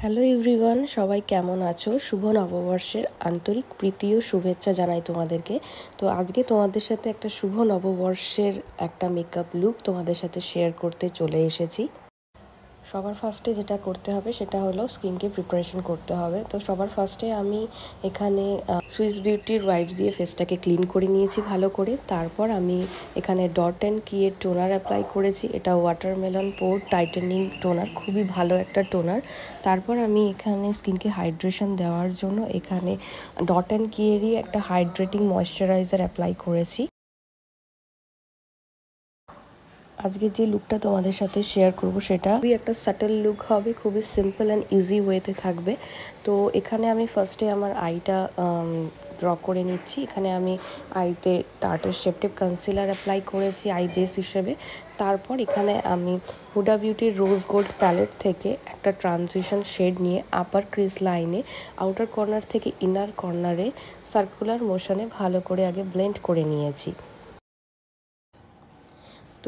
Hello everyone, সবাই কেমন আছো? শুভ নববর্ষের আন্তরিক প্রীতি ও শুভেচ্ছা জানাই তোমাদেরকে। তো আজকে তোমাদের সাথে একটা শুভ নববর্ষের একটা মেকআপ লুক তোমাদের সাথে শেয়ার করতে চলে এসেছি। সবার ফার্স্টে যেটা করতে হবে সেটা হলো স্কিনকে প্রিপারেশন করতে হবে। তো সবার ফার্স্টে আমি এখানে সুইস বিউটির ওয়াইপস দিয়ে ফেসটাকে ক্লিন করে নিয়েছি ভালো করে। তারপর আমি এখানে ডট অ্যান্ড কি এর টোনার অ্যাপ্লাই করেছি। এটা ওয়াটারমেলন পোর টাইটেনিং টোনার, খুবই ভালো একটা টোনার। তারপর আমি এখানে স্কিনকে হাইড্রেশন দেওয়ার জন্য এখানে ডট অ্যান্ড কি এরই একটা হাইড্রেটিং ময়শ্চারাইজার অ্যাপ্লাই করেছি। আজকে যে লুকটা তোমাদের সাথে শেয়ার করব সেটা খুবই একটা সাটেল লুক হবে, খুবই সিম্পল অ্যান্ড ইজি ওয়েতে থাকবে। তো এখানে আমি ফার্স্টে আমার আইটা ড্র করে নিচ্ছি। এখানে আমি আইতে টার্টার শেপটিভ কনসিলার অ্যাপ্লাই করেছি আই বেস হিসেবে। তারপর এখানে আমি হুডা বিউটির রোজ গোল্ড প্যালেট থেকে একটা ট্রানজিশন শেড নিয়ে আপার ক্রিজ লাইনে আউটার কর্নার থেকে ইনার কর্নারে সার্কুলার মোশনে ভালো করে আগে ব্লেন্ড করে নিয়েছি।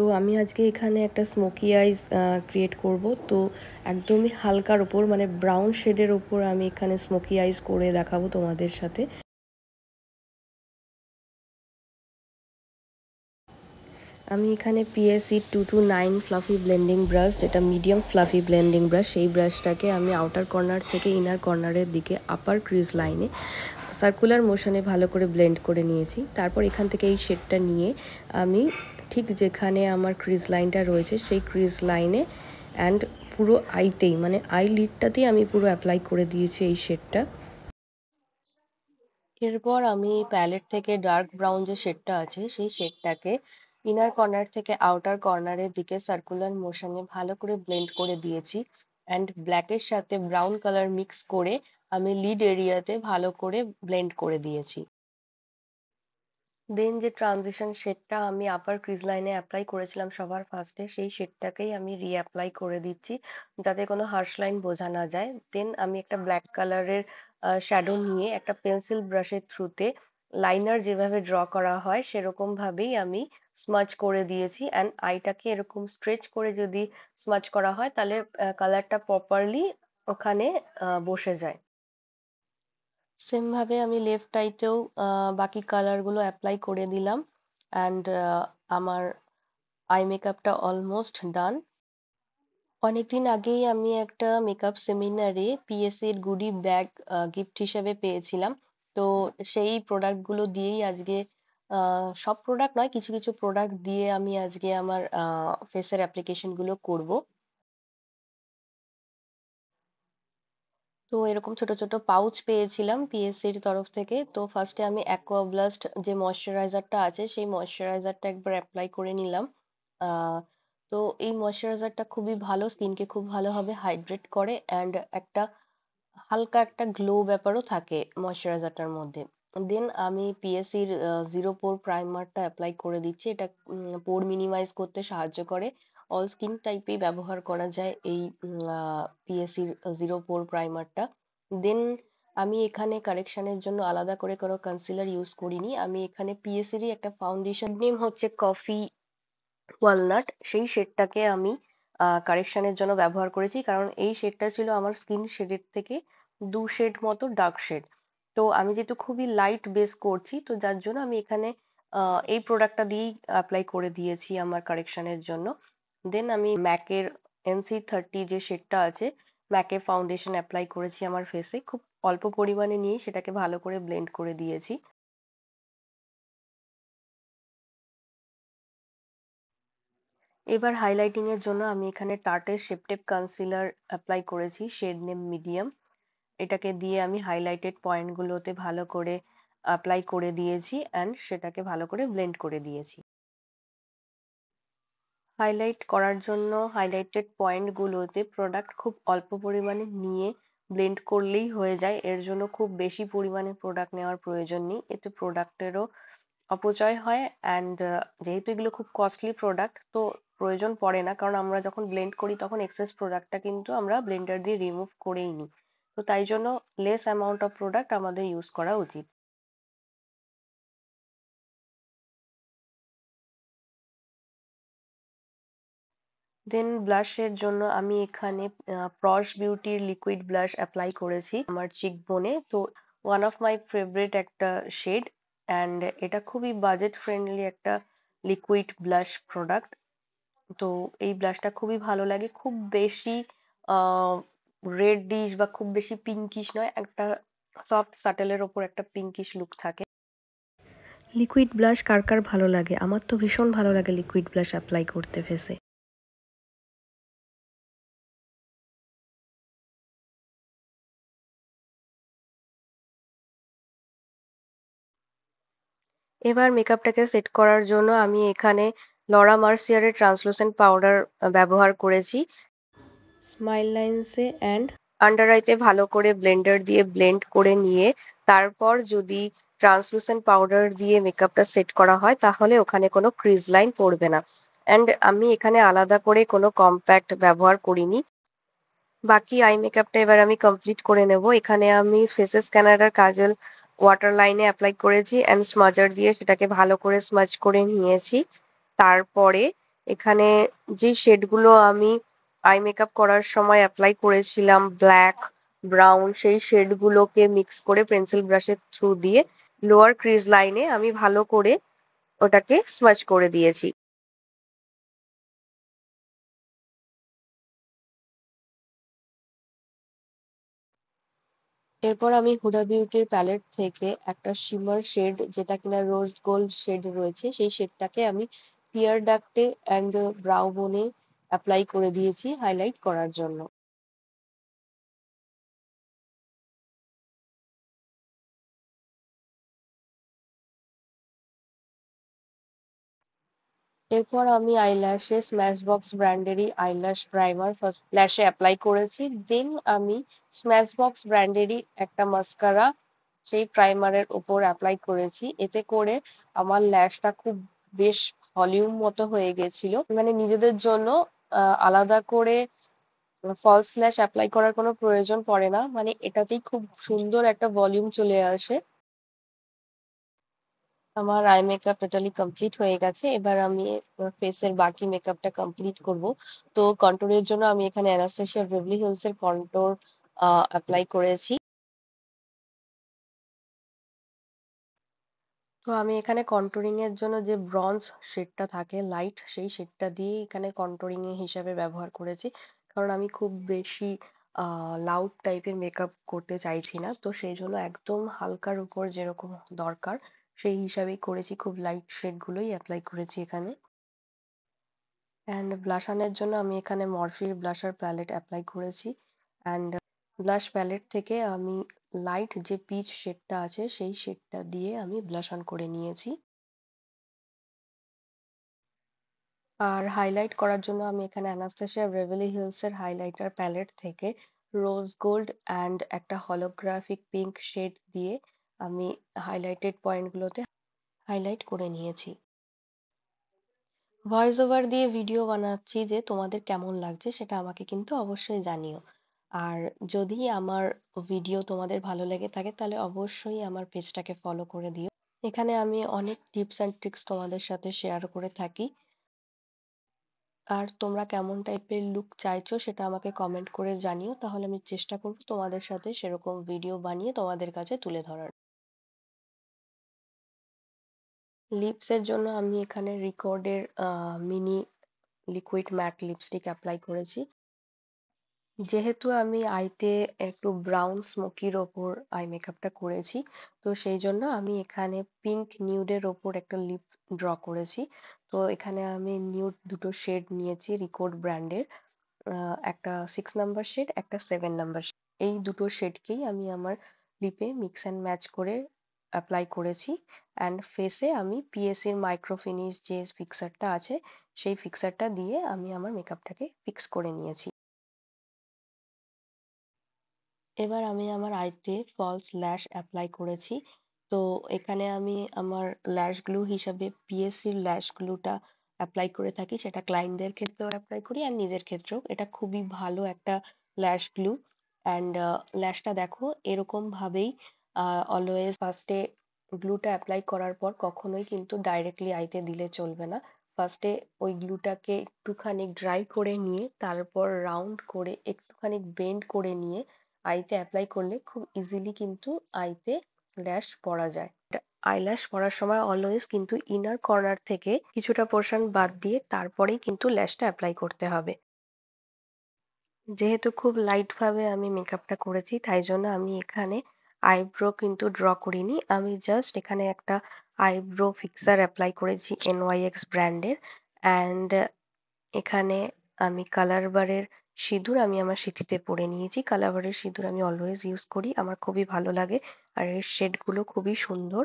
তো আমি আজকে এখানে একটা স্মোকি আইজ ক্রিয়েট করব। তো একদমই হালকার ওপর মানে ব্রাউন শেডের ওপর আমি এখানে স্মোকি আইজ করে দেখাবো তোমাদের সাথে। আমি এখানে পিএসি 229 ফ্লাফি ব্লেন্ডিং ব্রাশ, যেটা মিডিয়াম ফ্লাফি ব্লেন্ডিং ব্রাশ, সেই ব্রাশটাকে আমি আউটার কর্নার থেকে ইনার কর্নারের দিকে আপার ক্রিজ লাইনে সার্কুলার মোশনে ভালো করে ব্লেন্ড করে নিয়েছি। তারপর এখান থেকে এই শেডটা নিয়ে আমি ঠিক যেখানে আমার ক্রিজ লাইনটা রয়েছে সেই ক্রিজ লাইনে অ্যান্ড পুরো আইতেই মানে আই লিডটাতেই আমি পুরো অ্যাপ্লাই করে দিয়েছি এই শেডটা। এরপর আমি প্যালেট থেকে ডার্ক ব্রাউন যে শেডটা আছে সেই শেডটাকে ইনার কর্নার থেকে আউটার কর্নারের দিকে সার্কুলার মোশনে ভালো করে ব্লেন্ড করে দিয়েছি অ্যান্ড ব্ল্যাকের সাথে ব্রাউন কালার মিক্স করে আমি লিড এরিয়াতে ভালো করে ব্লেন্ড করে দিয়েছি। দেন যে ট্রানজিশন শেডটা আমি আপার ক্রিজ লাইনে অ্যাপ্লাই করেছিলাম সবার ফার্স্টে, সেই শেডটাকেই আমি রিঅ্যাপ্লাই করে দিচ্ছি যাতে কোনো হার্শ লাইন বোঝা না যায়। দেন আমি একটা ব্ল্যাক কালারের শ্যাডো নিয়ে একটা পেন্সিল ব্রাশের থ্রুতে লাইনার যেভাবে ড্র করা হয় সেরকম ভাবেই আমি স্মাচ করে দিয়েছি অ্যান্ড আইটাকে এরকম স্ট্রেচ করে যদি স্মাচ করা হয় তাহলে কালারটা প্রপারলি ওখানে বসে যায়। সেম ভাবে আমি লেফট আইতেও বাকি কালারগুলো অ্যাপ্লাই করে দিলাম অ্যান্ড আমার আই মেকআপটা অলমোস্ট ডান। অনেকদিন আগেই আমি একটা মেকআপ সেমিনারে পিএসসি এর গুডি ব্যাগ গিফট হিসেবে পেয়েছিলাম। তো সেই প্রোডাক্টগুলো দিয়েই আজকে সব প্রোডাক্ট নয়, কিছু কিছু প্রোডাক্ট দিয়ে আমি আজকে আমার ফেসের অ্যাপ্লিকেশনগুলো করব। তো এরকম ছোট ছোট পাউচ পেয়েছিলাম পিএসসির তরফ থেকে। তো ফার্স্টে আমি অ্যাকোয়াব্লাস্ট যে ময়শ্চারাইজারটা আছে সেই ময়শ্চারাইজারটা একবার অ্যাপ্লাই করে নিলাম। আহ তো এই ময়শ্চারাইজারটা খুবই ভালো, স্কিনকে খুব ভালোভাবে হাইড্রেট করে অ্যান্ড একটা হালকা একটা গ্লো ব্যাপারও থাকে ময়শ্চারাইজারটার মধ্যে। দেন আমি পিএসসির জিরো পোর প্রাইমারটা অ্যাপ্লাই করে দিচ্ছি। এটা পোর মিনিমাইজ করতে সাহায্য করে। অল স্কিন টাইপেই ব্যবহার করা যায় এই পিএসসির জিরো পোর প্রাইমারটা। দেন আমি এখানে কারেকশনের জন্য আলাদা করে কোনো কনসিলার ইউজ করিনি। আমি এখানে পিএসসিরই একটা ফাউন্ডেশন নেম হচ্ছে কফি ওয়ালনাট, সেই শেডটাকে আমি কারেকশনের জন্য ব্যবহার করেছি কারণ এই শেডটা ছিল আমার স্কিন শেডের থেকে 2 শেড মতো ডার্ক শেড। তো আমি যেহেতু খুবই লাইট বেস করছি তো যার জন্য আমি এখানে এই প্রোডাক্টটা দিয়েই অ্যাপ্লাই করে দিয়েছি আমার কারেকশনের জন্য। দেন আমি ম্যাকের NC30 যে শেডটা আছে, ম্যাকের ফাউন্ডেশন অ্যাপ্লাই করেছি আমার ফেসে, খুব অল্প পরিমাণে নিয়ে সেটাকে ভালো করে ব্লেন্ড করে দিয়েছি। এবার হাইলাইটিং এর জন্য আমি এখানে টার্টের শেপটেপ কনসিলার অ্যাপ্লাই করেছি শেড নেম মিডিয়াম। এটাকে দিয়ে আমি হাইলাইটেড পয়েন্টগুলোতে ভালো করে অ্যাপ্লাই করে দিয়েছি অ্যান্ড সেটাকে ভালো করে ব্লেন্ড করে দিয়েছি। হাইলাইট করার জন্য হাইলাইটেড পয়েন্টগুলোতে প্রোডাক্ট খুব অল্প পরিমাণে নিয়ে ব্লেন্ড করলেই হয়ে যায়, এর জন্য খুব বেশি পরিমাণে প্রোডাক্ট নেওয়ার প্রয়োজন নেই, এতে প্রোডাক্টেরও অপচয় হয় অ্যান্ড যেহেতু এগুলো খুব কস্টলি প্রোডাক্ট তো প্রয়োজন পড়ে না, কারণ আমরা যখন ব্লেন্ড করি তখন এক্সেস প্রোডাক্টটা কিন্তু আমরা ব্লেন্ডার দিয়ে রিমুভ করেই নিই। তো তাই জন্য লেস অ্যামাউন্ট অফ প্রোডাক্ট আমাদের ইউজ করা উচিত। দেন ব্লাশের জন্য আমি এখানে প্রস বিউটির লিকুইড ব্লাশ অ্যাপ্লাই করেছি আমার চিক বোনে। তো ওয়ান অফ মাই ফেভারিট একটা শেড, অ্যান্ড এটা খুবই বাজেট ফ্রেন্ডলি একটা লিকুইড ব্লাশ প্রোডাক্ট। তো এই ব্লাশটা খুবই ভালো লাগে, খুব বেশি রেডিশ বা খুব বেশি পিঙ্কিশ নয়, একটা সফট সাটেলের ওপর একটা পিঙ্কিশ লুক থাকে। লিকুইড ব্লাশ কার কার ভালো লাগে? আমার তো ভীষণ ভালো লাগে লিকুইড ব্লাশ অ্যাপ্লাই করতে ফেসে। এবার মেকআপটাকে সেট করার জন্য আমি এখানে লরা মার্সিয়ারের ট্রান্সলুসেন্ট পাউডার ব্যবহার করেছি। স্মাইল লাইন্সে অ্যান্ড আন্ডার আইতে ভালো করে ব্লেন্ডার দিয়ে ব্লেন্ড করে নিয়ে তারপর যদি ট্রান্সলুসেন্ট পাউডার দিয়ে মেকআপটা সেট করা হয় তাহলে ওখানে কোনো ক্রিজ লাইন পড়বে না। অ্যান্ড আমি এখানে আলাদা করে কোনো কম্প্যাক্ট ব্যবহার করিনি। বাকি আই মেকআপটা এবার আমি কমপ্লিট করে নেব। এখানে আমি ফেসেস ক্যানাডার কাজল ওয়াটার লাইনে অ্যাপ্লাই করেছি অ্যান্ড স্মাজার দিয়ে সেটাকে ভালো করে স্মাজ করে নিয়েছি। তারপরে এখানে যে শেডগুলো আমি আই মেকআপ করার সময় অ্যাপ্লাই করেছিলাম ব্ল্যাক, ব্রাউন, সেই শেডগুলোকে মিক্স করে পেন্সিল ব্রাশের থ্রু দিয়ে লোয়ার ক্রিজ লাইনে আমি ভালো করে ওটাকে স্মাজ করে দিয়েছি। এরপর আমি হুডা বিউটির প্যালেট থেকে একটা শিমার শেড, যেটা কিনা রোজ গোল্ড শেড রয়েছে, সেই শেডটাকে আমি পিয়ার ডাক্টে অ্যান্ড ব্রাউ বোনে অ্যাপ্লাই করে দিয়েছি হাইলাইট করার জন্য। এরপর আমি আইল্যাশে স্ম্যাশবক্স ব্র্যান্ডেরই আইল্যাশ প্রাইমার ফার্স্ট ল্যাশে অ্যাপ্লাই করেছি। দেন আমি স্ম্যাশবক্স ব্র্যান্ডেরই একটা মাস্কারা সেই প্রাইমারের ওপর অ্যাপ্লাই করেছি। এতে করে আমার ল্যাশটা খুব বেশ ভলিউম মতো হয়ে গেছিল, মানে নিজেদের জন্য আলাদা করে ফলস ল্যাশ অ্যাপ্লাই করার কোনো প্রয়োজন পড়ে না, মানে এটাতেই খুব সুন্দর একটা ভলিউম চলে আসে। আমার আই মেকআপ টোটালি কমপ্লিট হয়ে গেছে। এবার আমি ফেসের বাকি মেকআপটা কমপ্লিট করব। তো কন্টুরের জন্য আমি এখানে অ্যানাস্টাসিয়া বেভারলি হিলস এর কন্টুর অ্যাপ্লাই করেছি। তো আমি এখানে কন্টুরিং এর জন্য যে ব্রঞ্জ শেডটা থাকে লাইট, সেই শেডটা দিয়ে এখানে কন্টুরিং এ হিসাবে ব্যবহার করেছি, কারণ আমি খুব বেশি লাউড টাইপের মেকআপ করতে চাইছি না। তো সেই জন্য একদম হালকার উপর যেরকম দরকার সেই হিসাবেই করেছি, খুব লাইট শেড গুলোই অ্যাপ্লাই করেছি এখানে। অ্যান্ড ব্লাশানের জন্য আমি এখানে মরফির ব্লাশার প্যালেট অ্যাপ্লাই করেছি। অ্যান্ড ব্লাশ প্যালেট থেকে আমি লাইট যে পিচ শেডটা আছে সেই শেডটা দিয়ে আমি ব্লাশ অন করে নিয়েছি। আর হাইলাইট করার জন্য আমি এখানে অ্যানাস্টাসিয়া বেভারলি হিলস এর হাইলাইটার প্যালেট থেকে রোজ গোল্ড অ্যান্ড একটা হলোগ্রাফিক পিঙ্ক শেড দিয়ে আমি হাইলাইটেড পয়েন্টগুলোতে হাইলাইট করে নিয়েছি। ভয়েস ওভার দিয়ে ভিডিও বানাচ্ছি, যে তোমাদের কেমন লাগছে সেটা আমাকে কিন্তু অবশ্যই জানিও। আর যদি আমার ভিডিও তোমাদের ভালো লেগে থাকে তাহলে অবশ্যই আমার পেজটাকে ফলো করে দিও। এখানে আমি অনেক টিপস অ্যান্ড ট্রিক্স তোমাদের সাথে শেয়ার করে থাকি। আর তোমরা কেমন টাইপের লুক চাইছো সেটা আমাকে কমেন্ট করে জানিও, তাহলে আমি চেষ্টা করব তোমাদের সাথে সেরকম ভিডিও বানিয়ে তোমাদের কাছে তুলে ধরার। লিপসের জন্য আমি এখানে রিকর্ডের mini liquid matte lipstick apply করেছি। যেহেতু আমি আইতে একটু ব্রাউন স্মোকির ওপর আই মেকআপটা করেছি, তো সেই জন্য আমি এখানে পিঙ্ক নিউডের ওপর একটা লিপ ড্র করেছি। তো এখানে আমি নিউড দুটো শেড নিয়েছি রিকোড ব্র্যান্ডের, একটা 6 নাম্বার শেড, একটা 7 নাম্বার শেড। এই দুটো শেডকেই আমি আমার লিপে মিক্স অ্যান্ড ম্যাচ করে অ্যাপ্লাই করেছি। অ্যান্ড ফেসে আমি পিএসির মাইক্রো ফিনিশ যে ফিক্সারটা আছে সেই ফিক্সারটা দিয়ে আমি আমার মেকআপটাকে ফিক্স করে নিয়েছি। এবার আমি আমার আইতে ফলস ল্যাশ অ্যাপ্লাই করেছি। তো এখানে আমি আমার ল্যাশ গ্লু হিসাবে পিএসসির ল্যাশ গ্লুটা অ্যাপ্লাই করে থাকি, সেটা ক্লায়েন্টদের ক্ষেত্রেও অ্যাপ্লাই করি আর নিজের ক্ষেত্রেও। এটা খুবই ভালো একটা ল্যাশ গ্লু। অ্যান্ড ল্যাশটা দেখো এরকম ভাবেই অলওয়েজ ফার্স্টে গ্লুটা অ্যাপ্লাই করার পর কখনোই কিন্তু ডাইরেক্টলি আইতে দিলে চলবে না। ফার্স্টে ওই গ্লুটাকে একটুখানি ড্রাই করে নিয়ে তারপর রাউন্ড করে একটুখানি বেন্ড করে নিয়ে আইতে অ্যাপ্লাই করলে খুব ইজিলি কিন্তু আইতে ল্যাশ পরা যায়। আইল্যাশ পরার সময় অলওয়েজ কিন্তু ইনার কর্নার থেকে কিছুটা পোর্শন বাদ দিয়ে তারপরেই কিন্তু ল্যাশটা অ্যাপ্লাই করতে হবে। যেহেতু খুব লাইট ভাবে আমি মেকআপটা করেছি তাই জন্য আমি এখানে আইব্রো কিন্তু ড্র করিনি, আমি জাস্ট এখানে একটা আইব্রো ফিক্সার অ্যাপ্লাই করেছি NYX ব্র্যান্ডের। অ্যান্ড এখানে আমি কালার বারের সিঁদুর আমি আমার সিঁথিতে পরে নিয়েছি। কালার বারের সিঁদুর আমি অলওয়েজ ইউজ করি, আমার খুবই ভালো লাগে আর এর শেডগুলো খুবই সুন্দর।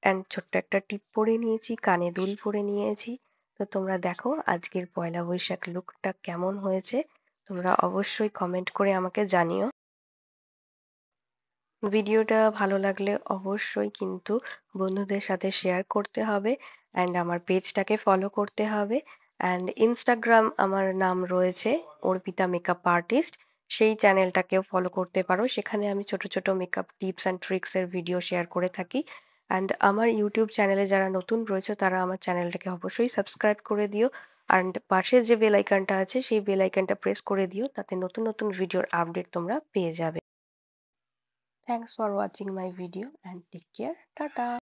অ্যান্ড ছোট্ট একটা টিপ পরে নিয়েছি, কানে দুল পরে নিয়েছি। তো তোমরা দেখো আজকের পয়লা বৈশাখ লুকটা কেমন হয়েছে, তোমরা অবশ্যই কমেন্ট করে আমাকে জানিও। ভিডিওটা ভালো লাগলে অবশ্যই কিন্তু বন্ধুদের সাথে শেয়ার করতে হবে অ্যান্ড আমার পেজটাকে ফলো করতে হবে। অ্যান্ড ইনস্টাগ্রাম আমার নাম রয়েছে অর্পিতা মেকআপ আর্টিস্ট, সেই চ্যানেলটাকেও ফলো করতে পারো, সেখানে আমি ছোট ছোট মেকআপ টিপস অ্যান্ড ট্রিক্স এর ভিডিও শেয়ার করে থাকি। অ্যান্ড আমার ইউটিউব চ্যানেলে যারা নতুন রয়েছে তারা আমার চ্যানেলটাকে অবশ্যই সাবস্ক্রাইব করে দিও। অ্যান্ড পাশে যে বেল আইকনটা আছে সেই বেল আইকনটা প্রেস করে দিও, তাতে নতুন নতুন ভিডিওর আপডেট তোমরা পেয়ে যাবে। Thanks for watching my video and take care. Tata.